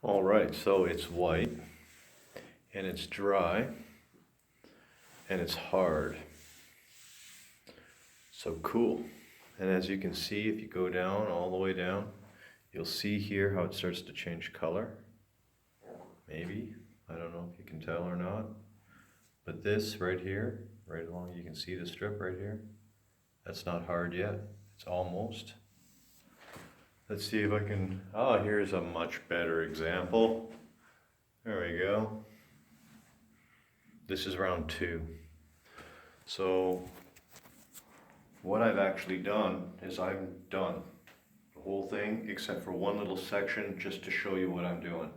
All right, so it's white and it's dry and it's hard. So cool. And as you can see, if you go down, all the way down, you'll see here how it starts to change color. Maybe, I don't know if you can tell or not. But this right here, right along, you can see the strip right here. That's not hard yet, it's almost. Let's see if I can, here's a much better example. There we go. This is round 2. So what I've actually done is I've done the whole thing except for one little section just to show you what I'm doing.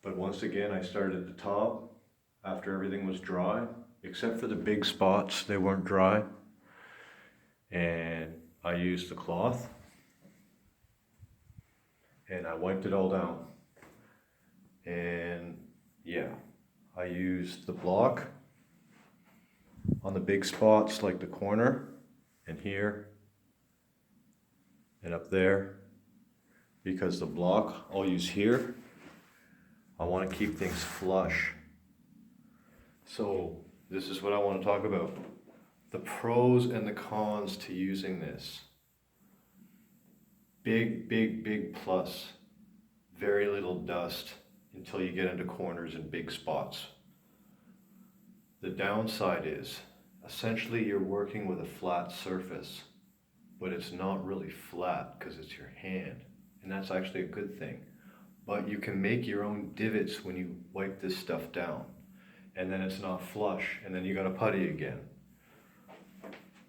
But once again, I started at the top after everything was dry, except for the big spots, they weren't dry. And I used the cloth and I wiped it all down. And yeah, I used the block on the big spots like the corner and here and up there, because the block I'll use here, I want to keep things flush. So this is what I want to talk about. The pros and the cons to using this. Big plus. Very little dust until you get into corners and big spots. The downside is, essentially you're working with a flat surface, but it's not really flat because it's your hand, and that's actually a good thing. But you can make your own divots when you wipe this stuff down, and then it's not flush, and then you gotta putty again.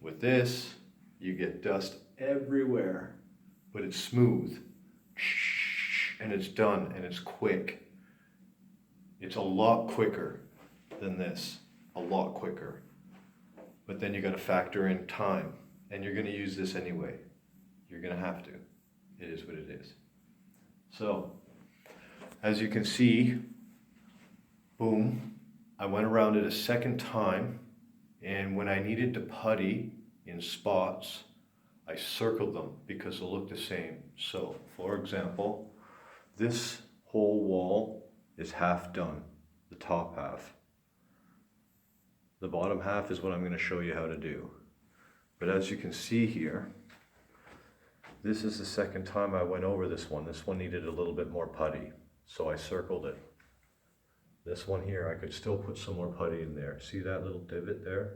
With this, you get dust everywhere, but it's smooth, and it's done, and it's quick. It's a lot quicker than this, a lot quicker. But then you gotta factor in time, and you're gonna use this anyway. You're gonna have to. It is what it is. So, as you can see, boom, I went around it a second time, and when I needed to putty in spots, I circled them because they'll look the same. So, for example, this whole wall is half done, the top half. The bottom half is what I'm going to show you how to do. But as you can see here, this is the second time I went over this one. This one needed a little bit more putty, so I circled it. This one here, I could still put some more putty in there. See that little divot there?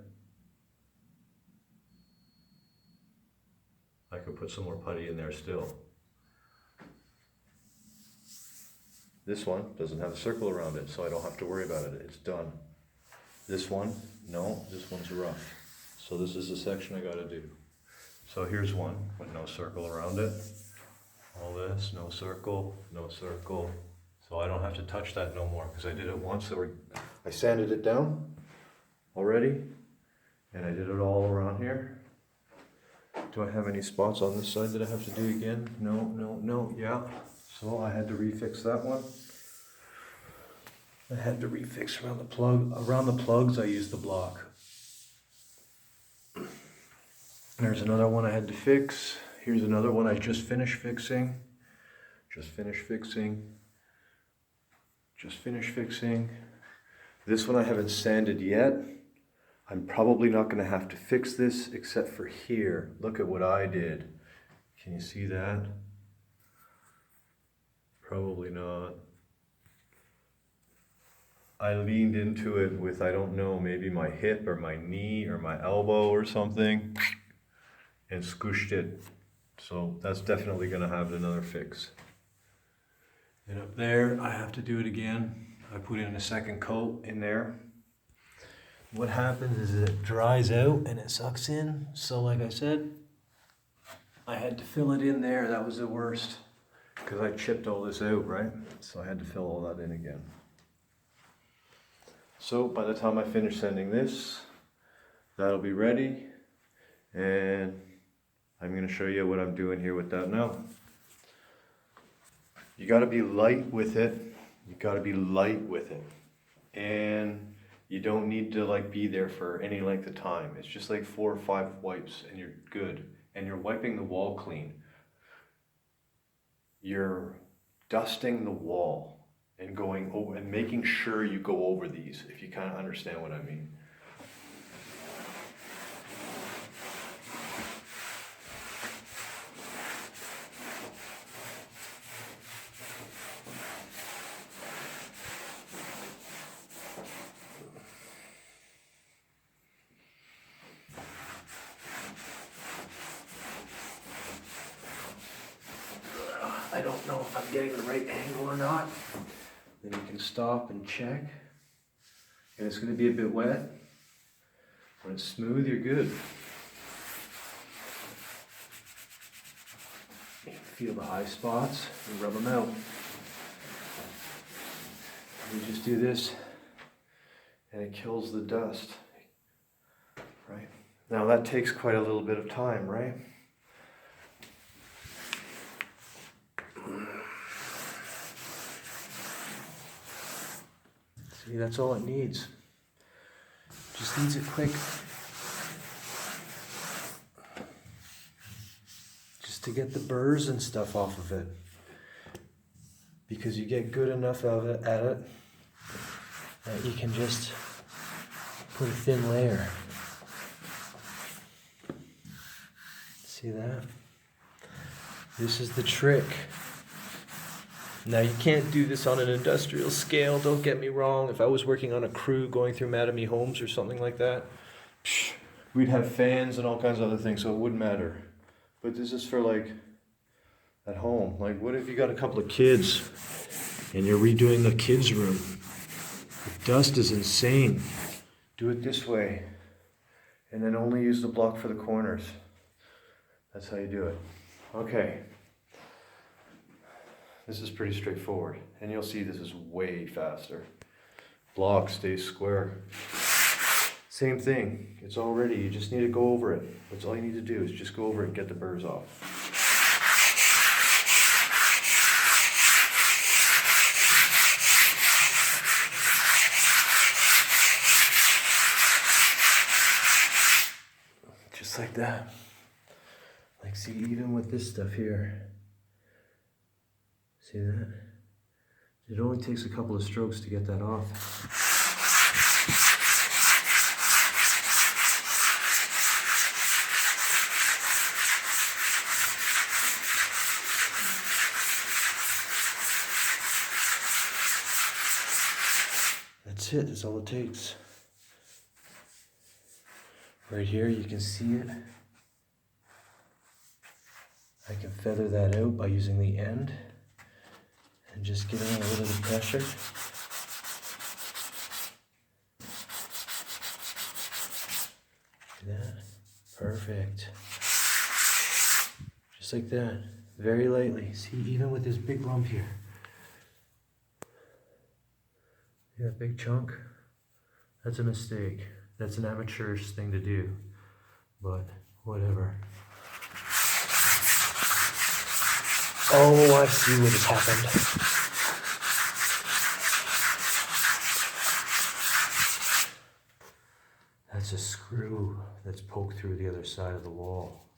I could put some more putty in there still. This one doesn't have a circle around it, so I don't have to worry about it. It's done. This one, no, this one's rough. So this is the section I gotta do. So here's one with no circle around it. All this, no circle, no circle. So I don't have to touch that no more because I did it once. I sanded it down already, and I did it all around here. Do I have any spots on this side that I have to do again? No, yeah. So I had to refix that one. I had to refix around the plug. Around the plugs, I used the block. There's another one I had to fix. Here's another one I just finished fixing. Just finished fixing. This one I haven't sanded yet. I'm probably not going to have to fix this except for here. Look at what I did. Can you see that? Probably not. I leaned into it with, I don't know, maybe my hip or my knee or my elbow or something, and scooshed it. So that's definitely going to have another fix. And up there, I have to do it again. I put in a second coat in there. What happens is it dries out and it sucks in. So like I said, I had to fill it in there. That was the worst because I chipped all this out, right? So I had to fill all that in again. So by the time I finish sanding this, that'll be ready. And I'm going to show you what I'm doing here with that now. You got to be light with it. And you don't need to be there for any length of time. It's just like 4 or 5 wipes and you're good. And you're wiping the wall clean. You're dusting the wall and going over and making sure you go over these, if you kind of understand what I mean. I don't know if I'm getting the right angle or not. Then you can stop and check. And it's going to be a bit wet. When it's smooth, you're good. You can feel the high spots and rub them out. You just do this and it kills the dust. Right? Now that takes quite a little bit of time, right? See, that's all it needs. Just needs a quick, just to get the burrs and stuff off of it. Because you get good enough of it at it that you can just put a thin layer. See that? This is the trick. Now you can't do this on an industrial scale, don't get me wrong. If I was working on a crew going through Mattamy homes or something like that, we'd have fans and all kinds of other things, so it wouldn't matter. But this is for like at home. Like what if you got a couple of kids and you're redoing the kids' room? The dust is insane. Do it this way and then only use the block for the corners. That's how you do it. Okay. This is pretty straightforward, and you'll see this is way faster. Block stays square. Same thing, it's all ready, you just need to go over it. That's all you need to do is just go over it and get the burrs off. Just like that. Like see, even with this stuff here, see that? It only takes a couple of strokes to get that off. That's it, that's all it takes. Right here, you can see it. I can feather that out by using the end and just giving it a little bit of pressure. See that? Perfect. Just like that, very lightly. See, even with this big lump here. See that big chunk? That's a mistake. That's an amateurish thing to do, but whatever. Oh, I see what has happened. That's a screw that's poked through the other side of the wall.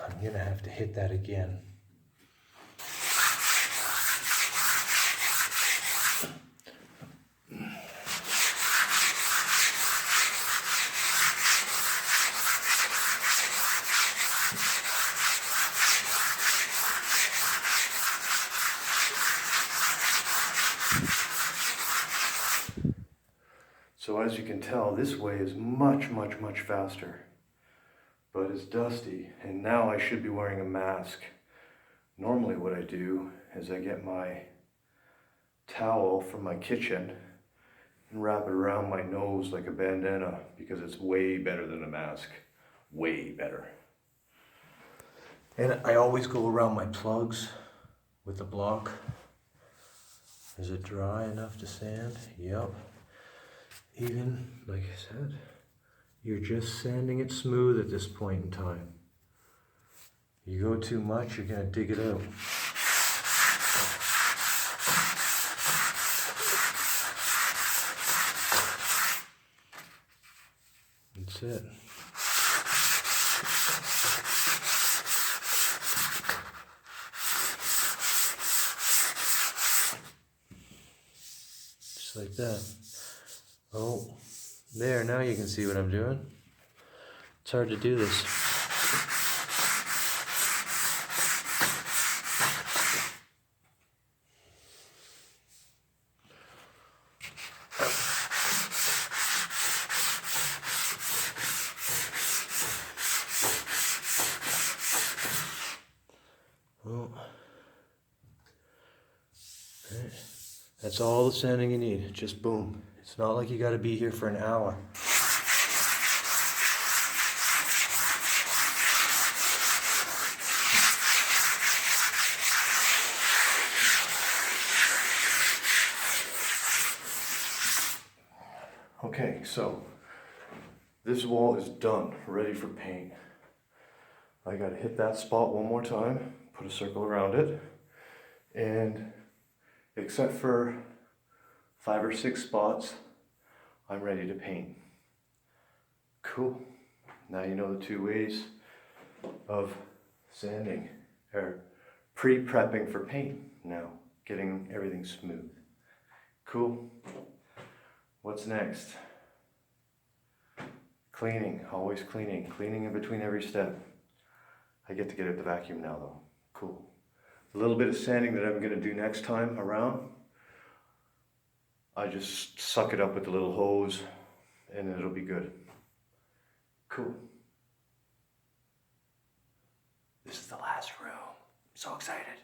I'm gonna have to hit that again. So as you can tell, this way is much faster, but it's dusty, and now I should be wearing a mask. Normally what I do is I get my towel from my kitchen and wrap it around my nose like a bandana, because it's way better than a mask, way better. And I always go around my plugs with the block. Is it dry enough to sand? Yep. Even, like I said, you're just sanding it smooth at this point in time. You go too much, you're gonna dig it out. That's it. like that. Oh, there, now you can see what I'm doing. It's hard to do this. Oh. That's all the sanding you need, just boom. It's not like you gotta be here for an hour. Okay, so this wall is done, ready for paint. I gotta hit that spot one more time, put a circle around it, and except for 5 or 6 spots, I'm ready to paint. Cool. Now you know the 2 ways of sanding, or pre-prepping for paint now, getting everything smooth. Cool. What's next? Cleaning, always cleaning. Cleaning in between every step. I get to get out the vacuum now though. Cool. A little bit of sanding that I'm gonna do next time around. I just suck it up with the little hose and it'll be good. Cool. This is the last room. I'm so excited.